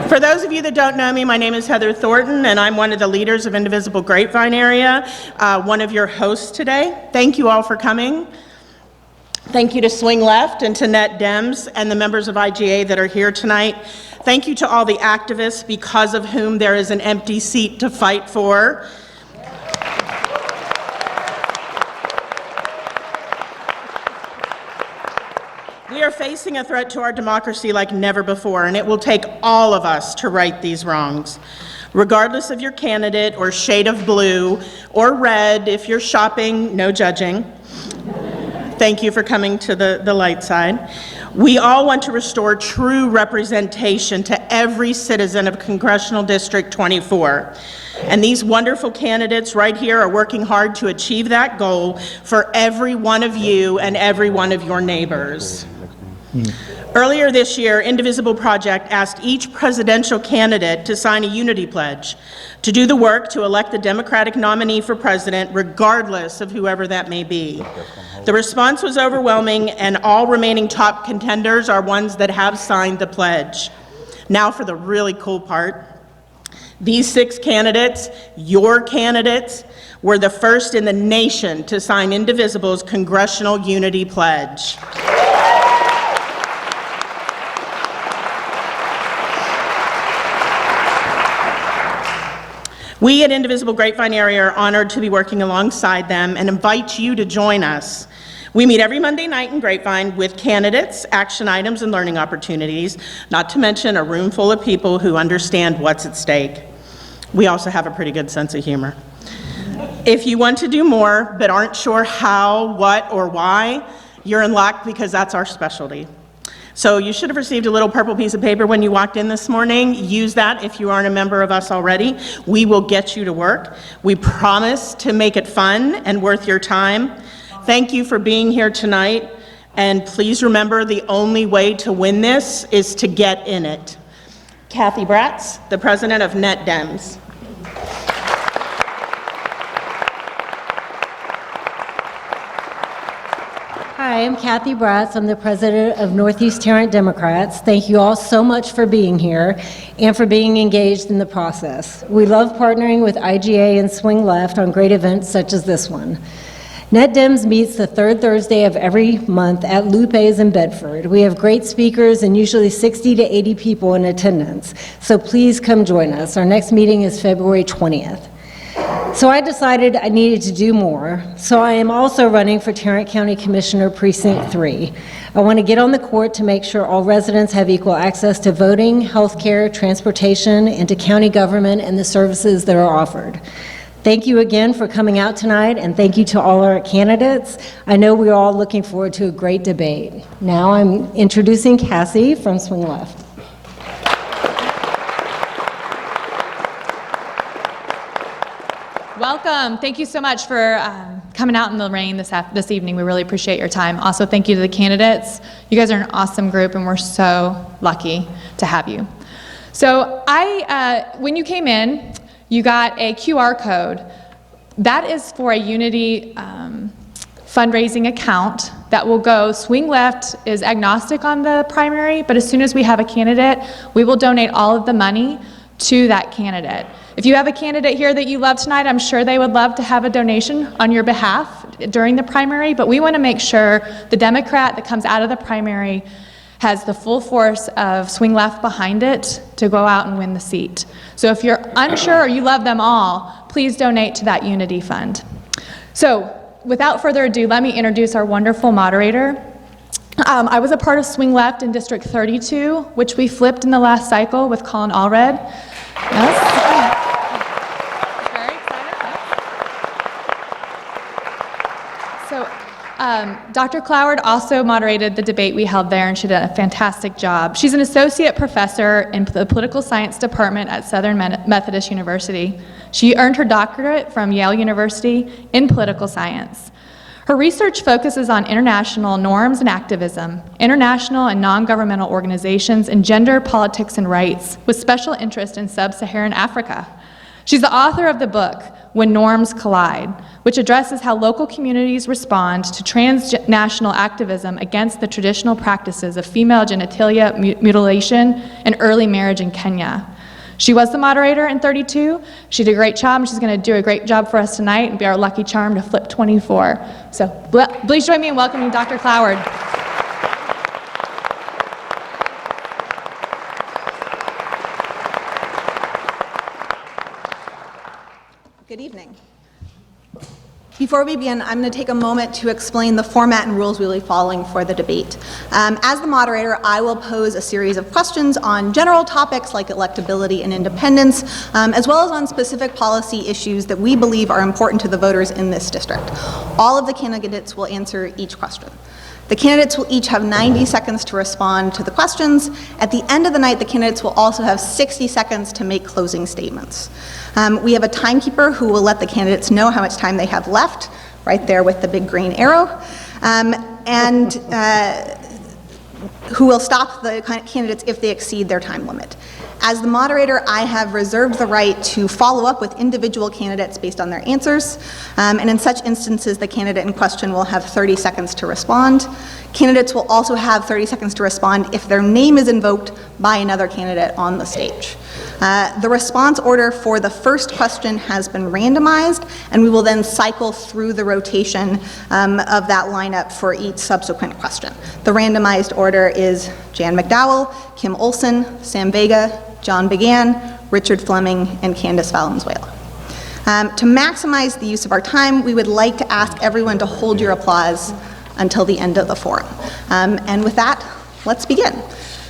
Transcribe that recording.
For those of you that don't know me, my name is Heather Thornton, and I'm one of the leaders of Indivisible Grapevine area, one of your hosts today. Thank you all for coming. Thank you to Swing Left and to Net Dems and the members of IGA that are here tonight. Thank you to all the activists because of whom there is an empty seat to fight for. We are facing a threat to our democracy like never before, and it will take all of us to right these wrongs. Regardless of your candidate or shade of blue or red, if you're shopping, no judging. Thank you for coming to the light side. We all want to restore true representation to every citizen of Congressional District 24. And these wonderful candidates right here are working hard to achieve that goal for every one of you and every one of your neighbors. Earlier this year, Indivisible Project asked each presidential candidate to sign a unity pledge to do the work to elect the Democratic nominee for president, regardless of whoever that may be. The response was overwhelming, and all remaining top contenders are ones that have signed the pledge. Now for the really cool part. These 6 candidates, your candidates, were the first in the nation to sign Indivisible's Congressional Unity Pledge. We at Indivisible Grapevine area are honored to be working alongside them and invite you to join us. We meet every Monday night in Grapevine with candidates, action items, and learning opportunities, not to mention a room full of people who understand what's at stake. We also have a pretty good sense of humor. If you want to do more but aren't sure how, what, or why, you're in luck because that's our specialty. So you should have received a little purple piece of paper when you walked in this morning. Use that if you aren't a member of us already. We will get you to work. We promise to make it fun and worth your time. Thank you for being here tonight. And please remember, the only way to win this is to get in it. Cathy Brass, the president of Net Dems. Hi, I'm Cathy Brass. I'm the president of Northeast Tarrant Democrats. Thank you all so much for being here and for being engaged in the process. We love partnering with IGA and Swing Left on great events such as this one. Net Dems meets the 3rd Thursday of every month at Lupe's in Bedford. We have great speakers and usually 60 to 80 people in attendance, so please come join us. Our next meeting is February 20th. So I decided I needed to do more, so I am also running for Tarrant County Commissioner Precinct 3. I want to get on the court to make sure all residents have equal access to voting, health care, transportation, and to county government and the services that are offered. Thank you again for coming out tonight, and thank you to all our candidates. I know we're all looking forward to a great debate. Now I'm introducing Cassie from Swing Left. Welcome. Thank you so much for coming out in the rain this evening. We really appreciate your time. Also, thank you to the candidates. You guys are an awesome group, and we're so lucky to have you. So when you came in, you got a QR code. That is for a Unity fundraising account that will go. Swing Left is agnostic on the primary, but as soon as we have a candidate, we will donate all of the money to that candidate. If you have a candidate here that you love tonight, I'm sure they would love to have a donation on your behalf during the primary, but we want to make sure the Democrat that comes out of the primary has the full force of Swing Left behind it to go out and win the seat. So if you're unsure or you love them all, please donate to that Unity Fund. So without further ado, let me introduce our wonderful moderator. I was a part of Swing Left in District 32, which we flipped in the last cycle with Colin Allred. Yes. Dr. Klauer also moderated the debate we held there, and she did a fantastic job. She's an associate professor in the political science department at Southern Methodist University. She earned her doctorate from Yale University in political science. Her research focuses on international norms and activism, international and non-governmental organizations, and gender, politics, and rights, with special interest in sub-Saharan Africa. She's the author of the book, When Norms Collide, which addresses how local communities respond to transnational activism against the traditional practices of female genitalia mutilation and early marriage in Kenya. She was the moderator in 32. She did a great job, and she's going to do a great job for us tonight and be our lucky charm to flip 24. So please join me in welcoming Dr. Klauer. Good evening. Before we begin, I'm going to take a moment to explain the format and rules we'll be following for the debate. As the moderator, I will pose a series of questions on general topics like electability and independence, as well as on specific policy issues that we believe are important to the voters in this district. All of the candidates will answer each question. The candidates will each have 90 seconds to respond to the questions. At the end of the night, the candidates will also have 60 seconds to make closing statements. We have a timekeeper who will let the candidates know how much time they have left, right there with the big green arrow, and who will stop the candidates if they exceed their time limit. As the moderator, I have reserved the right to follow up with individual candidates based on their answers, and in such instances, the candidate in question will have 30 seconds to respond. Candidates will also have 30 seconds to respond if their name is invoked by another candidate on the stage. The response order for the first question has been randomized, and we will then cycle through the rotation of that lineup for each subsequent question. The randomized order is Jan McDowell, Kim Olson, Sam Vega, John Began, Richard Fleming, and Candace Valenzuela. To maximize the use of our time, we would like to ask everyone to hold your applause until the end of the forum. And with that, let's begin.